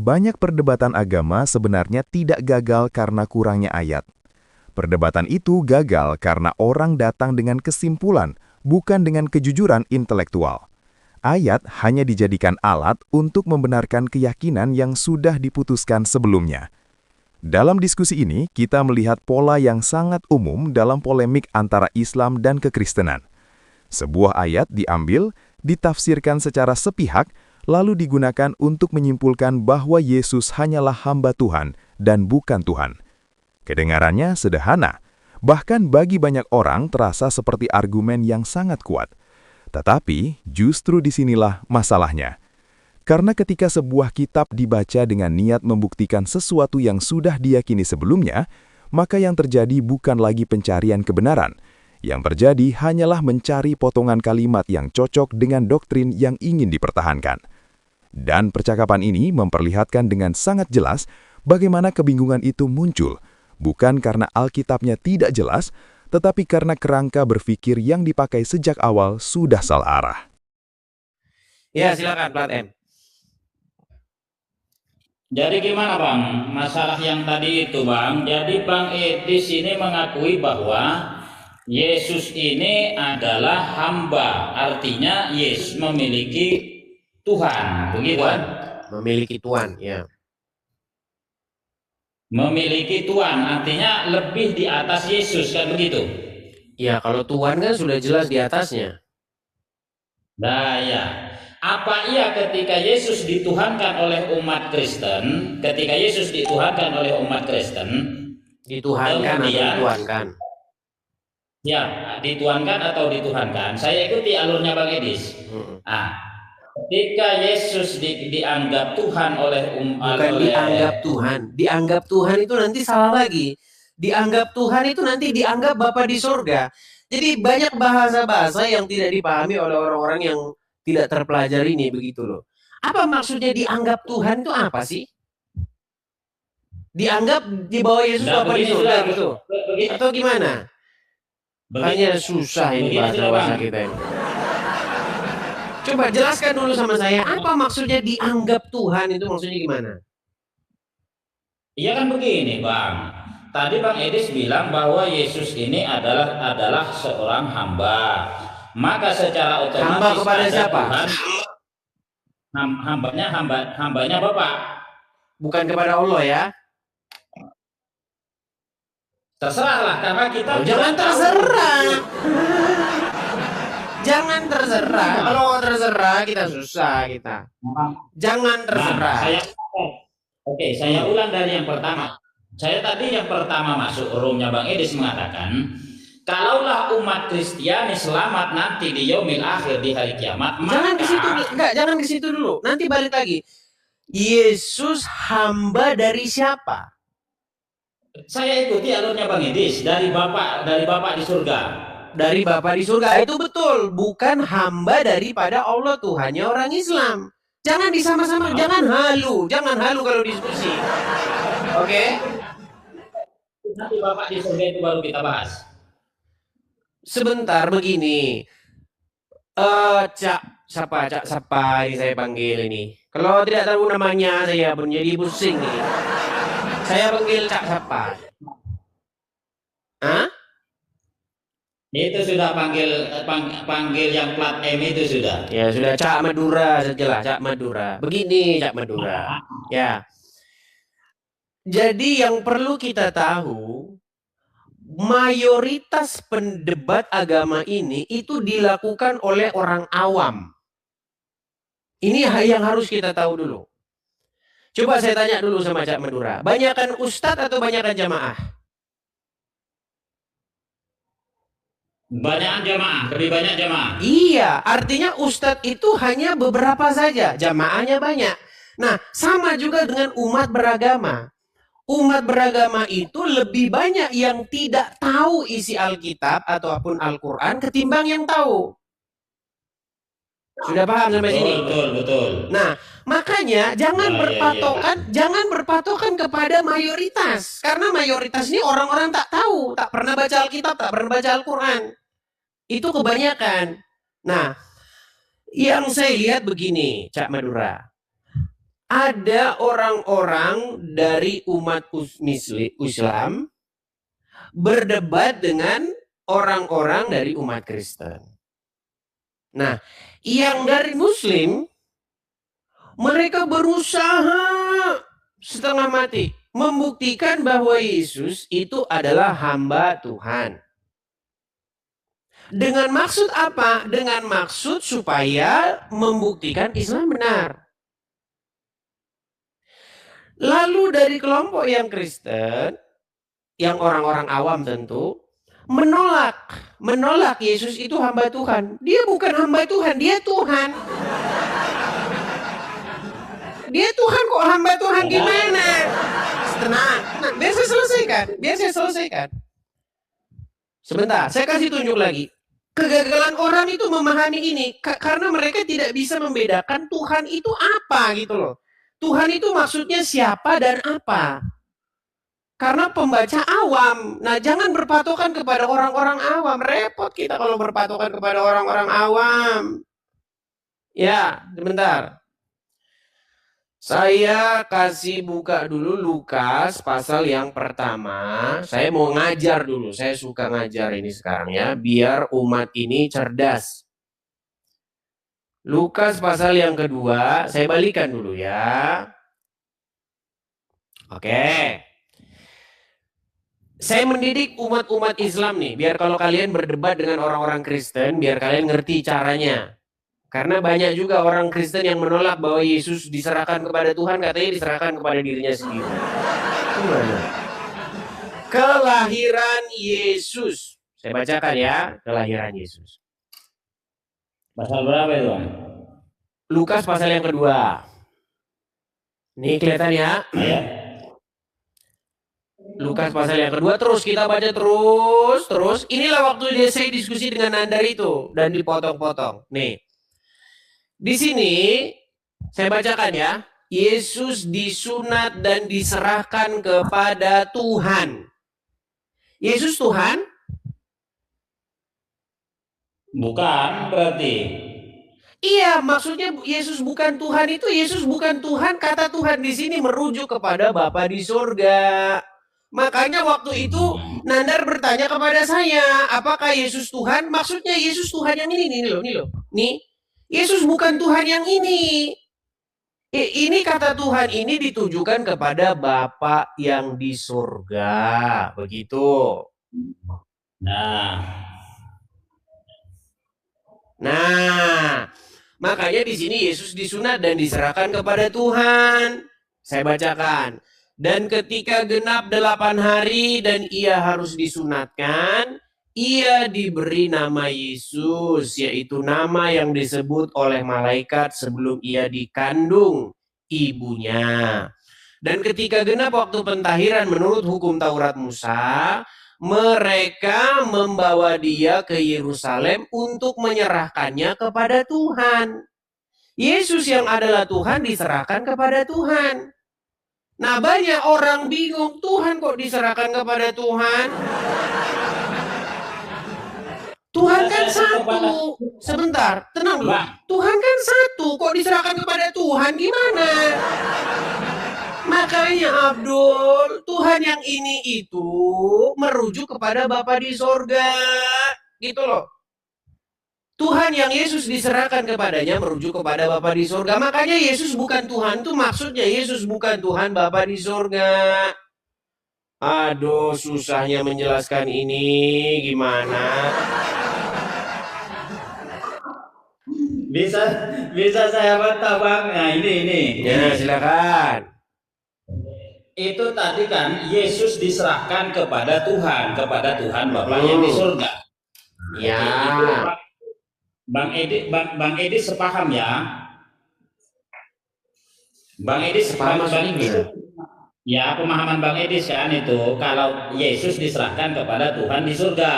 banyak perdebatan agama sebenarnya tidak gagal karena kurangnya ayat. Perdebatan itu gagal karena orang datang dengan kesimpulan, bukan dengan kejujuran intelektual. Ayat hanya dijadikan alat untuk membenarkan keyakinan yang sudah diputuskan sebelumnya. Dalam diskusi ini, kita melihat pola yang sangat umum dalam polemik antara Islam dan kekristenan. Sebuah ayat diambil, ditafsirkan secara sepihak, lalu digunakan untuk menyimpulkan bahwa Yesus hanyalah hamba Tuhan dan bukan Tuhan. Kedengarannya sederhana, bahkan bagi banyak orang terasa seperti argumen yang sangat kuat. Tetapi, justru disinilah masalahnya. Karena ketika sebuah kitab dibaca dengan niat membuktikan sesuatu yang sudah diyakini sebelumnya, maka yang terjadi bukan lagi pencarian kebenaran. Yang terjadi hanyalah mencari potongan kalimat yang cocok dengan doktrin yang ingin dipertahankan. Dan percakapan ini memperlihatkan dengan sangat jelas bagaimana kebingungan itu muncul, bukan karena Alkitabnya tidak jelas, tetapi karena kerangka berpikir yang dipakai sejak awal sudah salah arah. Ya, silakan Plat M. Jadi gimana Bang, masalah yang tadi itu Bang, jadi Bang Edis ini mengakui bahwa Yesus ini adalah hamba, artinya Yesus memiliki Tuhan, begitu kan? Memiliki Tuhan, ya. Memiliki Tuhan, artinya lebih di atas Yesus, kan begitu? Ya, kalau Tuhan kan sudah jelas di atasnya. Nah ya, apa iya ketika Yesus dituhankan oleh umat Kristen, ketika Yesus dituhankan oleh umat Kristen, Dituhankan atau dituhankan? Ya, dituhankan atau dituhankan. Saya ikuti alurnya Bang Edis. Ketika Yesus dianggap Tuhan oleh bukan dianggap Tuhan. Dianggap Tuhan itu nanti salah lagi. Dianggap Tuhan itu nanti dianggap Bapa di surga. Jadi banyak bahasa-bahasa yang tidak dipahami oleh orang-orang yang tidak terpelajari ini, begitu loh. Apa maksudnya dianggap Tuhan itu apa sih? Dianggap di bawah Yesus Bapa di surga gitu? Atau gimana? Hanya susah ini bahasa-bahasa kita ini. Coba jelaskan dulu sama saya, apa maksudnya dianggap Tuhan itu maksudnya gimana? Iya kan begini Bang. Tadi Bang Edis bilang bahwa Yesus ini adalah seorang hamba. Maka secara otomatis hamba kepada siapa? Tuhan, hambanya Bapak. Bukan kepada Allah ya? Terserahlah karena kita jangan terserah. Jangan terserah. Kalau terserah kita susah kita. Jangan terserah. Saya ulang dari yang pertama. Saya tadi yang pertama masuk roomnya Bang Edis mengatakan, kalaulah umat Kristiani selamat nanti di yaumil akhir di hari kiamat, jangan ke situ, jangan ke situ dulu. Nanti balik lagi. Yesus hamba dari siapa? Saya ikuti alurnya Bang Edis dari Bapak di surga. Dari Bapa di surga itu betul, bukan hamba daripada Allah Tuhannya orang Islam. Jangan disama-sama, jangan halu kalau diskusi. Oke? Nanti Bapak di surga itu baru kita bahas. Sebentar begini. Cak siapa ini saya panggil ini. Kalau tidak tahu namanya saya pun jadi pusing nih. Saya panggil Cak siapa? Hah? Itu sudah panggil yang plat M itu sudah. Ya sudah Cak Madura sajalah, Cak Madura. Begini Cak Madura. Ya. Jadi yang perlu kita tahu, mayoritas pendebat agama ini itu dilakukan oleh orang awam. Ini yang harus kita tahu dulu. Coba saya tanya dulu sama Cak Madura. Banyakan ustadz atau banyakan jamaah? Lebih banyak jamaah. Iya, artinya ustadz itu hanya beberapa saja, jamaahnya banyak. Nah, sama juga dengan umat beragama. Umat beragama itu lebih banyak yang tidak tahu isi Alkitab ataupun Al-Quran ketimbang yang tahu. Sudah paham sampai sini? Betul. Nah, makanya jangan berpatokan kepada mayoritas. Karena mayoritas ini orang-orang tak tahu, tak pernah baca Alkitab, tak pernah baca Al-Quran. Itu kebanyakan. Nah, yang saya lihat begini, Cak Madura. ada orang-orang dari umat Islam berdebat dengan orang-orang dari umat Kristen. Nah, yang dari Muslim, mereka berusaha setengah mati membuktikan bahwa Yesus itu adalah hamba Tuhan. Dengan maksud apa? Dengan maksud supaya membuktikan Islam benar. Lalu dari kelompok yang Kristen, yang orang-orang awam tentu, menolak Yesus itu hamba Tuhan. Dia bukan hamba Tuhan, dia Tuhan. Dia Tuhan kok hamba Tuhan gimana? Tenang, biar saya selesaikan. Sebentar, saya kasih tunjuk lagi. Kegagalan orang itu memahami ini karena mereka tidak bisa membedakan Tuhan itu apa gitu loh. Tuhan itu maksudnya siapa dan apa. Karena pembaca awam. Nah, jangan berpatokan kepada orang-orang awam. Repot kita kalau berpatokan kepada orang-orang awam. Ya, sebentar. Saya kasih buka dulu Lukas pasal yang pertama. Saya mau ngajar dulu. Saya suka ngajar ini sekarang ya. Biar umat ini cerdas. Lukas pasal yang kedua. Saya balikan dulu ya. Oke. Saya mendidik umat-umat Islam nih. Biar kalau kalian berdebat dengan orang-orang Kristen. Biar kalian ngerti caranya. Karena banyak juga orang Kristen yang menolak bahwa Yesus diserahkan kepada Tuhan, katanya diserahkan kepada dirinya sendiri. Gimana? Kelahiran Yesus. Saya bacakan ya, kelahiran Yesus. Pasal berapa itu? Lukas pasal yang kedua. Nih kelihatan ya? Lukas pasal yang kedua, terus kita baca terus. Inilah waktu saya diskusi dengan Nandar itu dan dipotong-potong. Nih. Di sini saya bacakan ya. Yesus disunat dan diserahkan kepada Tuhan. Yesus Tuhan? Bukan berarti. Iya, maksudnya Yesus bukan Tuhan itu, Yesus bukan Tuhan. Kata Tuhan di sini merujuk kepada Bapa di surga. Makanya waktu itu Nandar bertanya kepada saya, apakah Yesus Tuhan? Maksudnya Yesus Tuhan yang ini loh. Nih. Yesus bukan Tuhan yang ini. Ini kata Tuhan ini ditujukan kepada Bapa yang di surga. Begitu. Nah, makanya di sini Yesus disunat dan diserahkan kepada Tuhan. Saya bacakan. Dan ketika genap 8 hari dan ia harus disunatkan, ia diberi nama Yesus, yaitu nama yang disebut oleh malaikat sebelum ia dikandung ibunya. Dan ketika genap waktu pentahiran menurut hukum Taurat Musa, mereka membawa dia ke Yerusalem untuk menyerahkannya kepada Tuhan. Yesus yang adalah Tuhan diserahkan kepada Tuhan. Nah, banyak orang bingung, Tuhan kok diserahkan kepada Tuhan? Tuhan kan satu. Sebentar, tenang dulu. Tuhan kan satu, kok diserahkan kepada Tuhan gimana? Makanya Abdul, Tuhan yang ini itu merujuk kepada Bapa di sorga. Gitu loh. Tuhan yang Yesus diserahkan kepadanya merujuk kepada Bapa di sorga. Makanya Yesus bukan Tuhan, itu maksudnya Yesus bukan Tuhan Bapa di sorga. Aduh, susahnya menjelaskan ini gimana? Bisa saya bantah Bang. Nah, ini. Ya, silakan. Itu tadi kan Yesus diserahkan kepada Tuhan Bapa yang di surga. Ya. Itu, Bang Edi sepaham ya? Bang Edi sepaham itu. Ya, pemahaman Bang Edi kan itu kalau Yesus diserahkan kepada Tuhan di surga,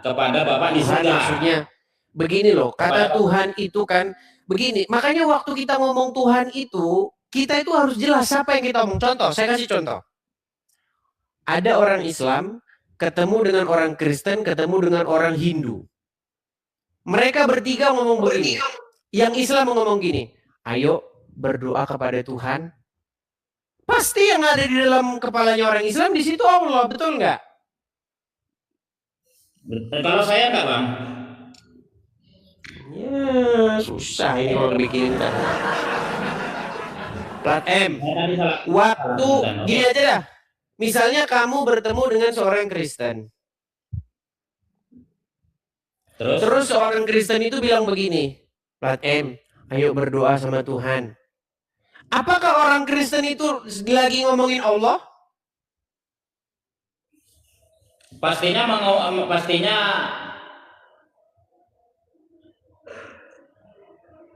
kepada Bapa di surga. Maksudnya begini loh, kata Tuhan itu kan begini. Makanya waktu kita ngomong Tuhan itu, kita itu harus jelas siapa yang kita omong. Contoh, saya kasih contoh. Ada orang Islam ketemu dengan orang Kristen, ketemu dengan orang Hindu. Mereka bertiga ngomong begini. Yang Islam ngomong gini, ayo berdoa kepada Tuhan? Pasti yang ada di dalam kepalanya orang Islam di situ Allah, betul nggak? Kalau saya enggak, Bang. Ya, susah ini kalau bikin kan. Plat M. Waktu gini aja dah. Misalnya kamu bertemu dengan seorang Kristen. Terus seorang Kristen itu bilang begini, Plat M, ayo berdoa sama Tuhan. Apakah orang Kristen itu lagi ngomongin Allah? Pastinya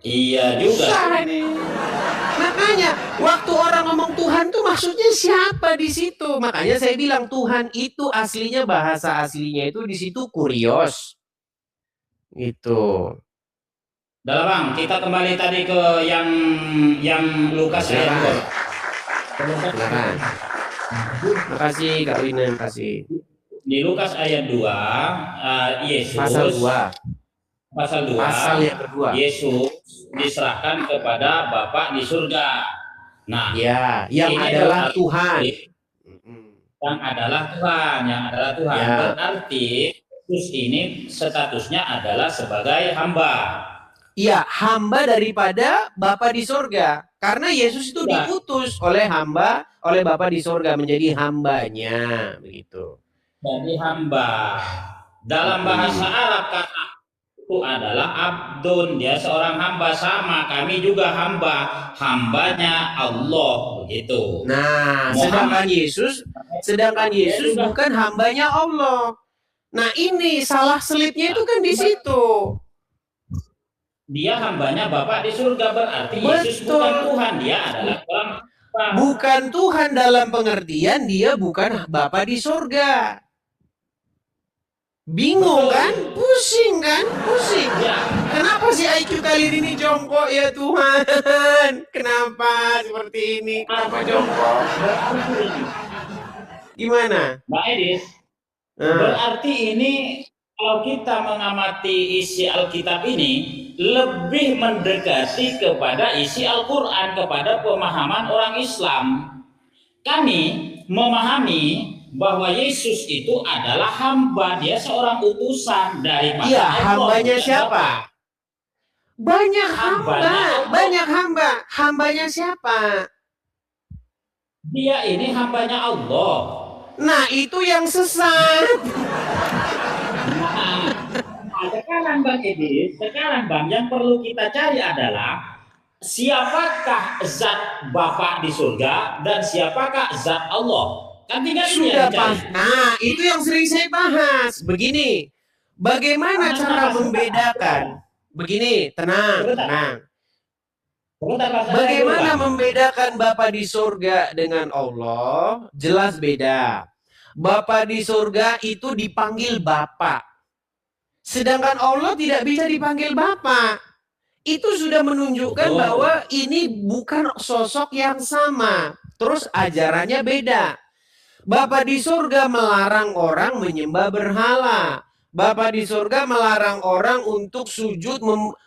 iya juga. Makanya waktu orang ngomong Tuhan tuh maksudnya siapa di situ? Makanya saya bilang Tuhan itu aslinya bahasa aslinya itu di situ kurios. Gitu. Dah Bang, kita kembali tadi ke yang Lukas ayat 2. Silakan. Makasih Kak Wina, makasih. Di Lukas ayat 2, Yesus Pasal 2. Pasal yang kedua. Yesus diserahkan kepada Bapa di surga. Nah, ya, yang adalah Tuhan. Yang adalah Tuhan. Ya. Berarti Yesus ini statusnya adalah sebagai hamba. Iya, hamba daripada Bapa di surga. Karena Yesus itu diutus oleh Bapa di surga menjadi hambanya, begitu. Jadi hamba. Dalam bahasa Arab kata itu adalah abdun, dia seorang hamba, sama kami juga hambanya Allah, begitu. Nah, sedangkan Yesus bukan hambanya Allah. Nah, ini salah selipnya itu kan di situ. Dia hambanya Bapa di surga, berarti Yesus bukan Tuhan, dia adalah orang hamba. Bukan Tuhan dalam pengertian dia bukan Bapa di surga. Bingung kan? Pusing kan? Pusing. Ya. Kenapa si IQ kali ini jongkok ya Tuhan? Kenapa seperti ini? Kenapa jongkok? Gimana? Mbak Edis, berarti ini kalau kita mengamati isi Alkitab ini lebih mendekati kepada isi Al-Quran, kepada pemahaman orang Islam. Kami memahami bahwa Yesus itu adalah hamba, dia seorang utusan daripada Allah. Iya, hambanya siapa? Banyak hamba. Hambanya siapa? Dia ini hambanya Allah. Nah, itu yang sesat. Sekarang Bang Edi, yang perlu kita cari adalah siapakah zat Bapa di surga dan siapakah zat Allah. Kan tinggal sudah pas. Nah, itu yang sering saya bahas. Begini, bagaimana cara membedakan? Begini, tenang. Bagaimana membedakan Bapa di surga dengan Allah? Jelas beda. Bapa di surga itu dipanggil Bapa. Sedangkan Allah tidak bisa dipanggil Bapa. Itu sudah menunjukkan bahwa ini bukan sosok yang sama. Terus ajarannya beda. Bapa di surga melarang orang menyembah berhala. Bapa di surga melarang orang untuk sujud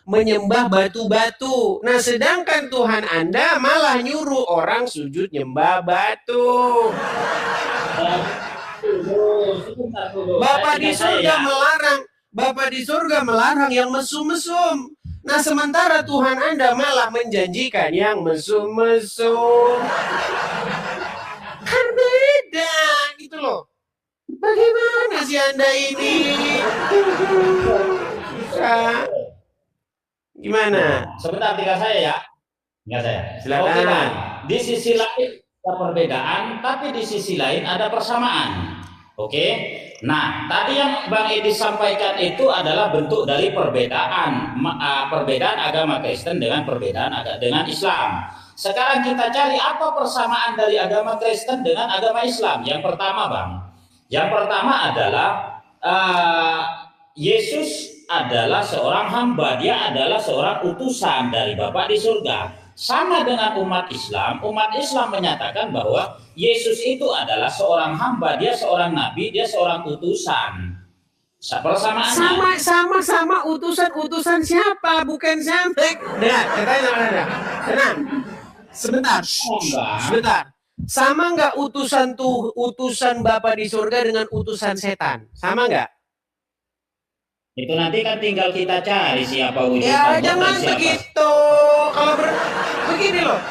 menyembah batu-batu. Nah, sedangkan Tuhan Anda malah nyuruh orang sujud nyembah batu. Bapa di surga melarang yang mesum-mesum. Nah, sementara Tuhan Anda malah menjanjikan yang mesum-mesum. Kan beda gitu loh. Bagaimana sih Anda ini? Bisa. Gimana? Sebentar, tinggal saya ya. Tinggal saya. Silakan. Oke, Bang. Di sisi lain ada perbedaan, tapi di sisi lain ada persamaan. Oke. Nah, tadi yang Bang Edi sampaikan itu adalah bentuk dari perbedaan agama Kristen dengan dengan Islam. Sekarang kita cari apa persamaan dari agama Kristen dengan agama Islam. Yang pertama, Bang. Yang pertama adalah Yesus adalah seorang hamba, dia adalah seorang utusan dari Bapa di surga. Sama dengan umat Islam menyatakan bahwa Yesus itu adalah seorang hamba, dia seorang nabi, dia seorang utusan. Persamaannya sama utusan siapa, bukan siapa. Nah, tenang. Sebentar, Enggak. sebentar. Sama nggak utusan Bapa di surga dengan utusan setan? Sama nggak? Itu nanti kan tinggal kita cari siapa wujud Ya, Allah jangan dan siapa. begitu. Kalau begini loh.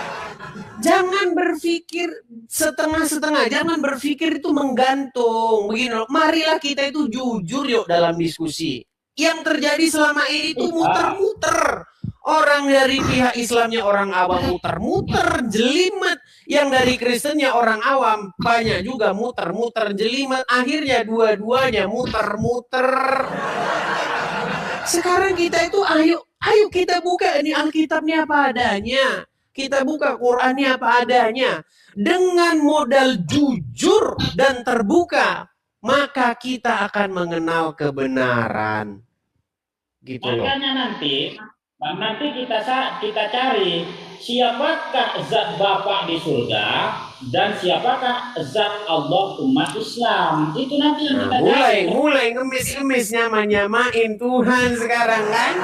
Jangan berpikir setengah-setengah, jangan berpikir itu menggantung. Begini loh, marilah kita itu jujur yuk dalam diskusi. Yang terjadi selama ini itu muter-muter. Orang dari pihak Islamnya orang awam muter-muter, jelimet. Yang dari Kristennya orang awam, banyak juga muter-muter, jelimet. Akhirnya dua-duanya muter-muter. Sekarang kita itu ayo kita buka ini Alkitabnya apa adanya. Kita buka Qur'annya apa adanya. Dengan modal jujur dan terbuka, maka kita akan mengenal kebenaran. Gitu loh. Makanya nanti kita cari siapakah zat Bapa di surga dan siapakah zat Allah umat Islam. Itu nanti yang kita cari. Mulai ngemis-ngemis nyamain Tuhan sekarang kan.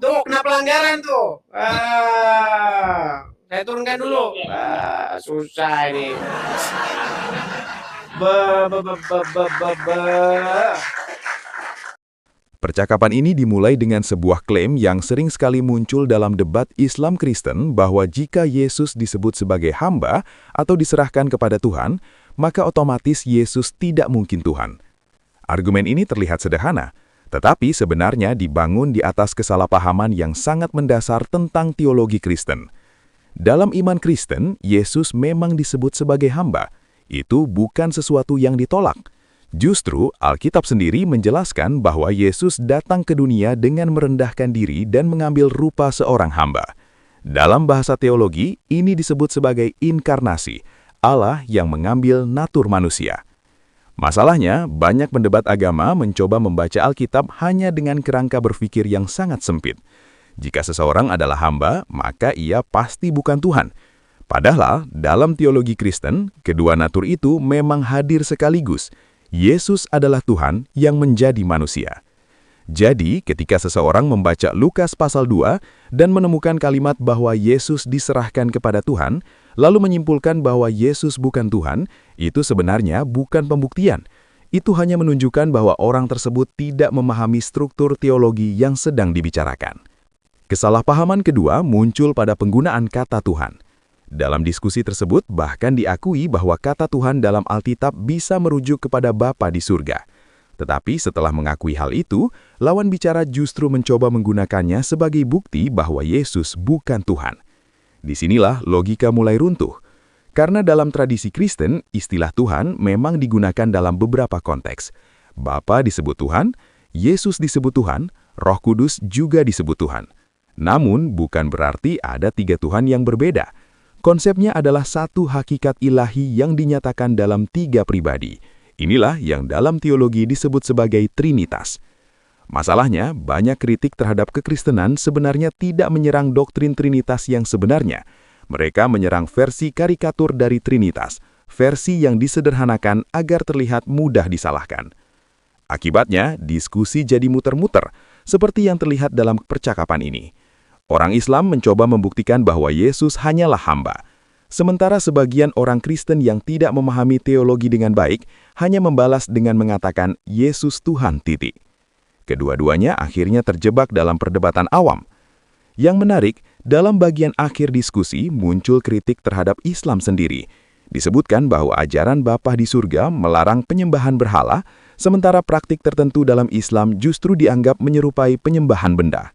Tuh, kena pelanggaran tuh. Saya turunkan dulu. Susah ini. Percakapan ini dimulai dengan sebuah klaim yang sering sekali muncul dalam debat Islam Kristen bahwa jika Yesus disebut sebagai hamba atau diserahkan kepada Tuhan, maka otomatis Yesus tidak mungkin Tuhan. Argumen ini terlihat sederhana, tetapi sebenarnya dibangun di atas kesalahpahaman yang sangat mendasar tentang teologi Kristen. Dalam iman Kristen, Yesus memang disebut sebagai hamba. Itu bukan sesuatu yang ditolak. Justru, Alkitab sendiri menjelaskan bahwa Yesus datang ke dunia dengan merendahkan diri dan mengambil rupa seorang hamba. Dalam bahasa teologi, ini disebut sebagai inkarnasi, Allah yang mengambil natur manusia. Masalahnya, banyak pendebat agama mencoba membaca Alkitab hanya dengan kerangka berpikir yang sangat sempit. Jika seseorang adalah hamba, maka ia pasti bukan Tuhan. Padahal, dalam teologi Kristen, kedua natur itu memang hadir sekaligus. Yesus adalah Tuhan yang menjadi manusia. Jadi, ketika seseorang membaca Lukas pasal 2 dan menemukan kalimat bahwa Yesus diserahkan kepada Tuhan, lalu menyimpulkan bahwa Yesus bukan Tuhan, itu sebenarnya bukan pembuktian. Itu hanya menunjukkan bahwa orang tersebut tidak memahami struktur teologi yang sedang dibicarakan. Kesalahpahaman kedua muncul pada penggunaan kata Tuhan. Dalam diskusi tersebut bahkan diakui bahwa kata Tuhan dalam Alkitab bisa merujuk kepada Bapa di surga. Tetapi setelah mengakui hal itu, lawan bicara justru mencoba menggunakannya sebagai bukti bahwa Yesus bukan Tuhan. Disinilah logika mulai runtuh. Karena dalam tradisi Kristen, istilah Tuhan memang digunakan dalam beberapa konteks. Bapa disebut Tuhan, Yesus disebut Tuhan, Roh Kudus juga disebut Tuhan. Namun bukan berarti ada tiga Tuhan yang berbeda. Konsepnya adalah satu hakikat ilahi yang dinyatakan dalam tiga pribadi. Inilah yang dalam teologi disebut sebagai Trinitas. Masalahnya, banyak kritik terhadap kekristenan sebenarnya tidak menyerang doktrin Trinitas yang sebenarnya. Mereka menyerang versi karikatur dari Trinitas, versi yang disederhanakan agar terlihat mudah disalahkan. Akibatnya, diskusi jadi muter-muter, seperti yang terlihat dalam percakapan ini. Orang Islam mencoba membuktikan bahwa Yesus hanyalah hamba. Sementara sebagian orang Kristen yang tidak memahami teologi dengan baik hanya membalas dengan mengatakan Yesus Tuhan titik. Kedua-duanya akhirnya terjebak dalam perdebatan awam. Yang menarik, dalam bagian akhir diskusi muncul kritik terhadap Islam sendiri. Disebutkan bahwa ajaran Bapa di surga melarang penyembahan berhala, sementara praktik tertentu dalam Islam justru dianggap menyerupai penyembahan benda.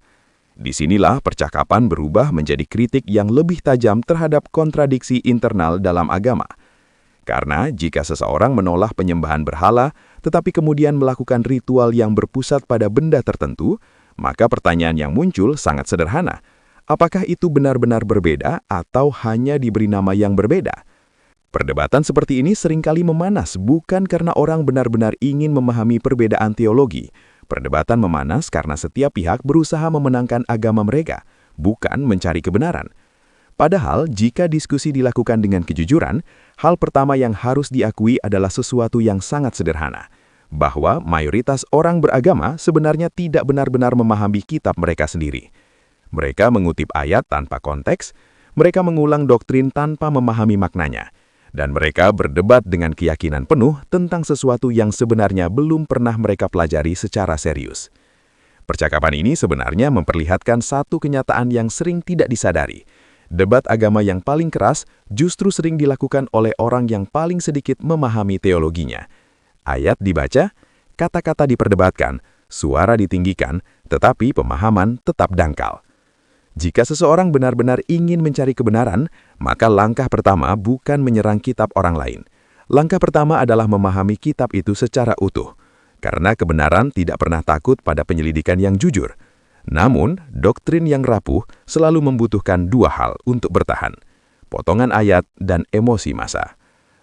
Disinilah percakapan berubah menjadi kritik yang lebih tajam terhadap kontradiksi internal dalam agama. Karena jika seseorang menolak penyembahan berhala, tetapi kemudian melakukan ritual yang berpusat pada benda tertentu, maka pertanyaan yang muncul sangat sederhana. Apakah itu benar-benar berbeda atau hanya diberi nama yang berbeda? Perdebatan seperti ini seringkali memanas bukan karena orang benar-benar ingin memahami perbedaan teologi. Perdebatan memanas karena setiap pihak berusaha memenangkan agama mereka, bukan mencari kebenaran. Padahal, jika diskusi dilakukan dengan kejujuran, hal pertama yang harus diakui adalah sesuatu yang sangat sederhana, bahwa mayoritas orang beragama sebenarnya tidak benar-benar memahami kitab mereka sendiri. Mereka mengutip ayat tanpa konteks, mereka mengulang doktrin tanpa memahami maknanya, dan mereka berdebat dengan keyakinan penuh tentang sesuatu yang sebenarnya belum pernah mereka pelajari secara serius. Percakapan ini sebenarnya memperlihatkan satu kenyataan yang sering tidak disadari. Debat agama yang paling keras justru sering dilakukan oleh orang yang paling sedikit memahami teologinya. Ayat dibaca, kata-kata diperdebatkan, suara ditinggikan, tetapi pemahaman tetap dangkal. Jika seseorang benar-benar ingin mencari kebenaran, maka langkah pertama bukan menyerang kitab orang lain. Langkah pertama adalah memahami kitab itu secara utuh. Karena kebenaran tidak pernah takut pada penyelidikan yang jujur. Namun, doktrin yang rapuh selalu membutuhkan dua hal untuk bertahan, potongan ayat dan emosi massa.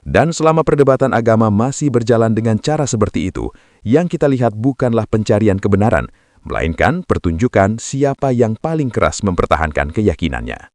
Dan selama perdebatan agama masih berjalan dengan cara seperti itu, yang kita lihat bukanlah pencarian kebenaran, melainkan pertunjukan siapa yang paling keras mempertahankan keyakinannya.